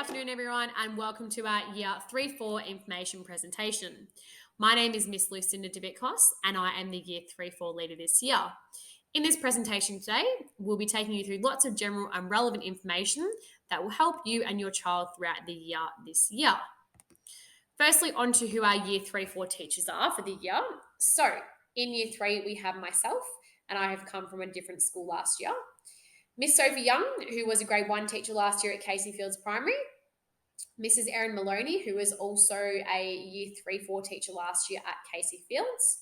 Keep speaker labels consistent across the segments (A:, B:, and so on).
A: afternoon, everyone, and welcome to our Year 3-4 information presentation. My name is Miss Lucinda Debicos, and I am the Year 3-4 leader this year. In this presentation today, we'll be taking you through lots of general and relevant information that will help you and your child throughout the year this year. Firstly, on to who our Year 3-4 teachers are for the year. So, in Year 3, we have myself, and I have come from a different school last year. Miss Sophie Young, who was a grade 1 teacher last year at Casey Fields Primary. Mrs. Erin Maloney, who was also a Year 3-4 teacher last year at Casey Fields.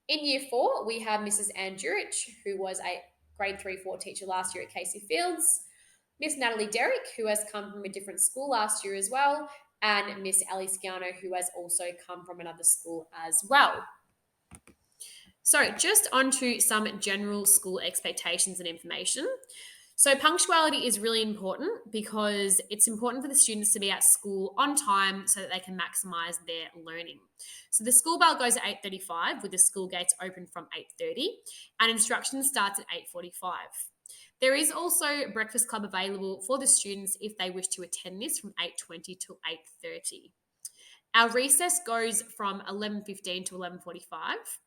A: In Year 4, we have Mrs. Anne Durich, who was a grade 3-4 teacher last year at Casey Fields. Miss Natalie Derrick, who has come from a different school last year as well. And Miss Ellie Sciano, who has also come from another school as well. So just onto some general school expectations and information. So punctuality is really important because it's important for the students to be at school on time so that they can maximise their learning. So the school bell goes at 8:35 with the school gates open from 8:30 and instruction starts at 8:45. There is also breakfast club available for the students if they wish to attend this from 8:20 to 8:30. Our recess goes from 11:15 to 11:45.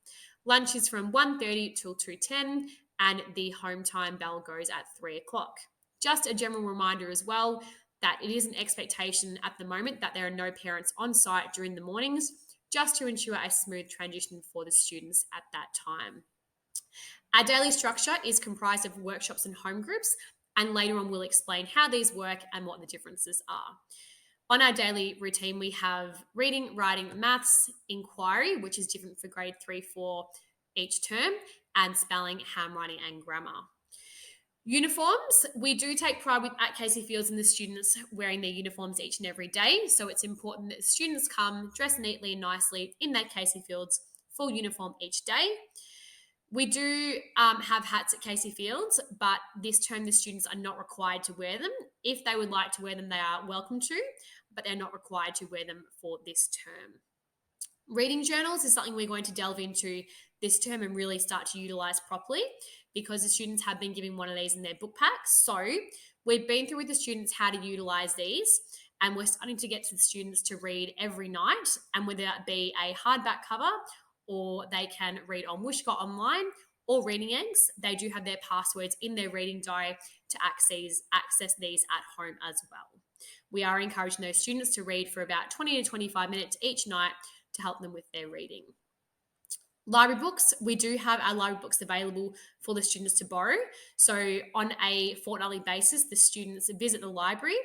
A: Lunch is from 1:30 till 2:10, and the home time bell goes at 3 o'clock. Just a general reminder as well that it is an expectation at the moment that there are no parents on site during the mornings, just to ensure a smooth transition for the students at that time. Our daily structure is comprised of workshops and home groups, and later on we'll explain how these work and what the differences are. On our daily routine, we have reading, writing, maths, inquiry, which is different for grade 3-4 each term, and spelling, handwriting, and grammar. Uniforms, we do take pride at Casey Fields in the students wearing their uniforms each and every day. So it's important that the students come dressed neatly and nicely in that Casey Fields full uniform each day. We do have hats at Casey Fields, but this term the students are not required to wear them. If they would like to wear them, they are welcome to, but they're not required to wear them for this term. Reading journals is something we're going to delve into this term and really start to utilise properly because the students have been given one of these in their book packs. So we've been through with the students how to utilise these, and we're starting to get to the students to read every night, and whether that be a hardback cover or they can read on Wishcott Online or Reading Eggs. They do have their passwords in their reading diary to access these at home as well. We are encouraging those students to read for about 20 to 25 minutes each night to help them with their reading. Library books, we do have our library books available for the students to borrow. So on a fortnightly basis, the students visit the library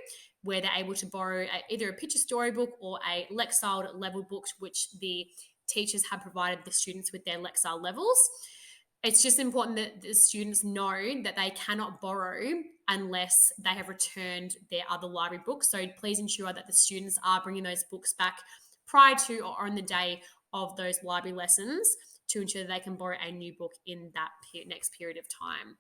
A: where they're able to borrow either a picture storybook or a Lexile level book, which the teachers have provided the students with their Lexile levels. It's just important that the students know that they cannot borrow unless they have returned their other library books. So please ensure that the students are bringing those books back prior to or on the day of those library lessons to ensure that they can borrow a new book in that next period of time.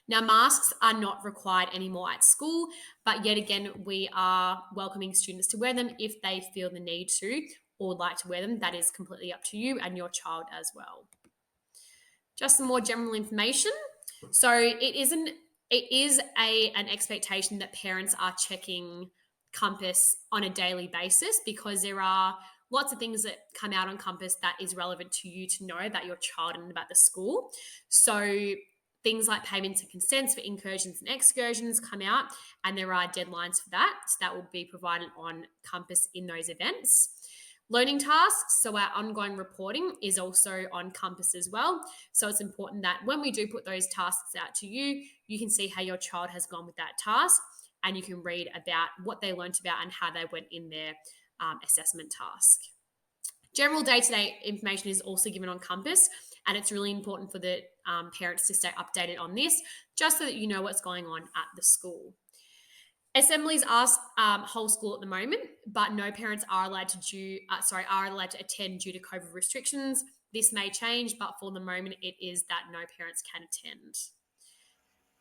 A: Now, masks are not required anymore at school, but yet again, we are welcoming students to wear them if they feel the need to or would like to wear them. That is completely up to you and your child as well. Just some more general information. So it is an expectation that parents are checking Compass on a daily basis because there are lots of things that come out on Compass that is relevant to you to know about your child and about the school. So things like payments and consents for incursions and excursions come out, and there are deadlines for that. So that will be provided on Compass in those events. Learning tasks, so our ongoing reporting is also on Compass as well. So it's important that when we do put those tasks out to you, you can see how your child has gone with that task and you can read about what they learnt about and how they went in their assessment task. General day-to-day information is also given on Compass, and it's really important for the parents to stay updated on this just so that you know what's going on at the school. Assemblies are whole school at the moment, but no parents are allowed to attend due to COVID restrictions. This may change, but for the moment, it is that no parents can attend.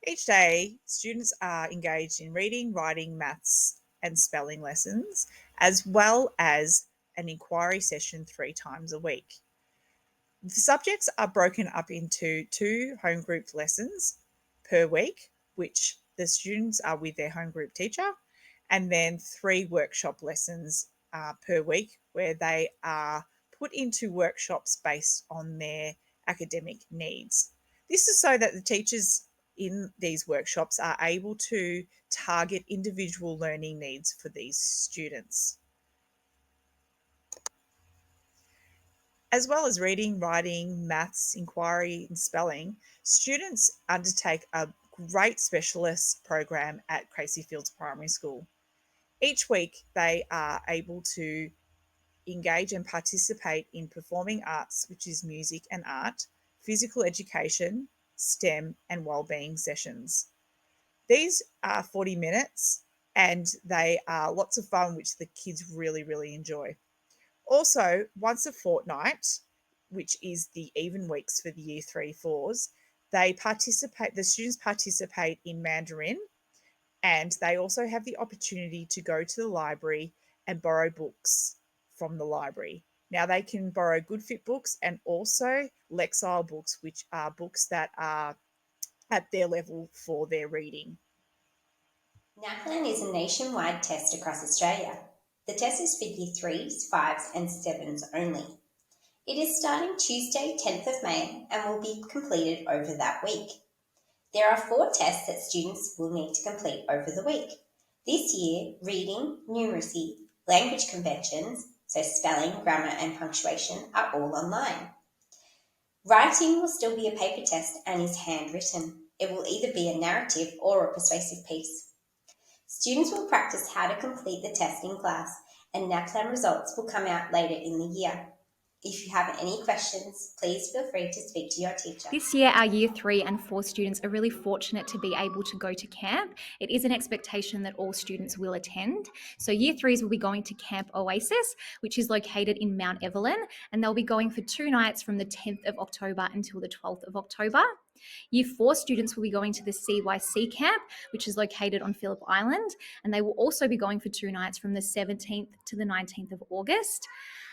B: Each day, students are engaged in reading, writing, maths, and spelling lessons, as well as an inquiry session 3 times a week. The subjects are broken up into 2 home group lessons per week, which the students are with their home group teacher, and then 3 workshop lessons per week where they are put into workshops based on their academic needs. This is so that the teachers in these workshops are able to target individual learning needs for these students. As well as reading, writing, maths, inquiry, and spelling, students undertake a great specialist program at Casey Fields Primary School. Each week, they are able to engage and participate in performing arts, which is music and art, physical education, STEM, and wellbeing sessions. These are 40 minutes and they are lots of fun, which the kids really, really enjoy. Also, once a fortnight, which is the even weeks for the year 3-4s, the students participate in Mandarin, and they also have the opportunity to go to the library and borrow books from the library. Now they can borrow Good Fit books and also Lexile books, which are books that are at their level for their reading.
C: NAPLAN is a nationwide test across Australia. The test is for Year 3s, 5s and 7s only. It is starting Tuesday 10th of May and will be completed over that week. There are 4 tests that students will need to complete over the week. This year, reading, numeracy, language conventions, so spelling, grammar and punctuation, are all online. Writing will still be a paper test and is handwritten. It will either be a narrative or a persuasive piece. Students will practice how to complete the test in class, and NAPLAN results will come out later in the year. If you have any questions, please feel free to speak to your teacher.
D: This year, our Year 3 and 4 students are really fortunate to be able to go to camp. It is an expectation that all students will attend. So Year 3s will be going to Camp Oasis, which is located in Mount Evelyn, and they'll be going for 2 nights from the 10th of October until the 12th of October. Year 4 students will be going to the CYC camp, which is located on Phillip Island, and they will also be going for 2 nights from the 17th to the 19th of August.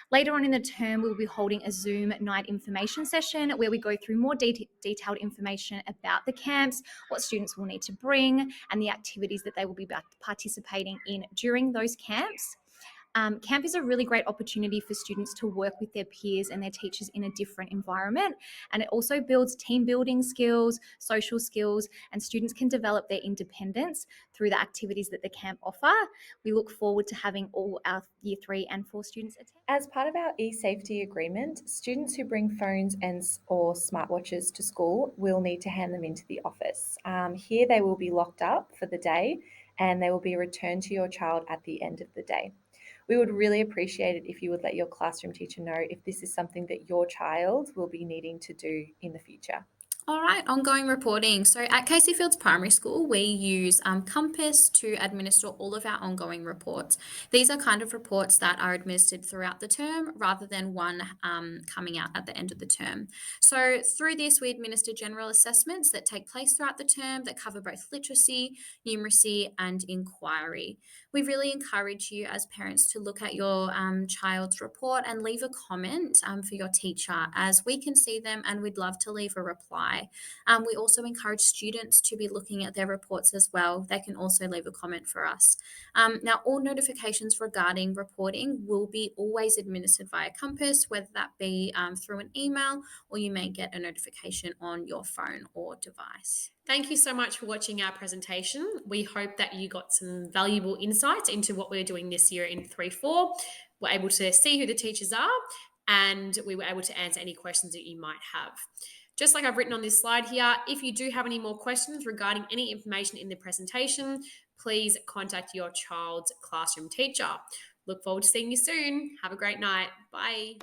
D: Later on in the term, we'll be holding a Zoom night information session where we go through more detailed information about the camps, what students will need to bring, and the activities that they will be participating in during those camps. Camp is a really great opportunity for students to work with their peers and their teachers in a different environment, and it also builds team building skills, social skills, and students can develop their independence through the activities that the camp offer. We look forward to having all our Year 3 and 4 students attend.
E: As part of our e-safety agreement, students who bring phones or smartwatches to school will need to hand them into the office. Here they will be locked up for the day and they will be returned to your child at the end of the day. We would really appreciate it if you would let your classroom teacher know if this is something that your child will be needing to do in the future.
A: All right, ongoing reporting. So at Casey Fields Primary School, we use Compass to administer all of our ongoing reports. These are kind of reports that are administered throughout the term rather than one coming out at the end of the term. So through this, we administer general assessments that take place throughout the term that cover both literacy, numeracy, and inquiry. We really encourage you as parents to look at your child's report and leave a comment for your teacher, as we can see them and we'd love to leave a reply. We also encourage students to be looking at their reports as well. They can also leave a comment for us. Now, all notifications regarding reporting will be always administered via Compass, whether that be through an email or you may get a notification on your phone or device. Thank you so much for watching our presentation. We hope that you got some valuable insights into what we're doing this year in 3-4. We're able to see who the teachers are and we were able to answer any questions that you might have. Just like I've written on this slide here, if you do have any more questions regarding any information in the presentation, please contact your child's classroom teacher. Look forward to seeing you soon. Have a great night. Bye.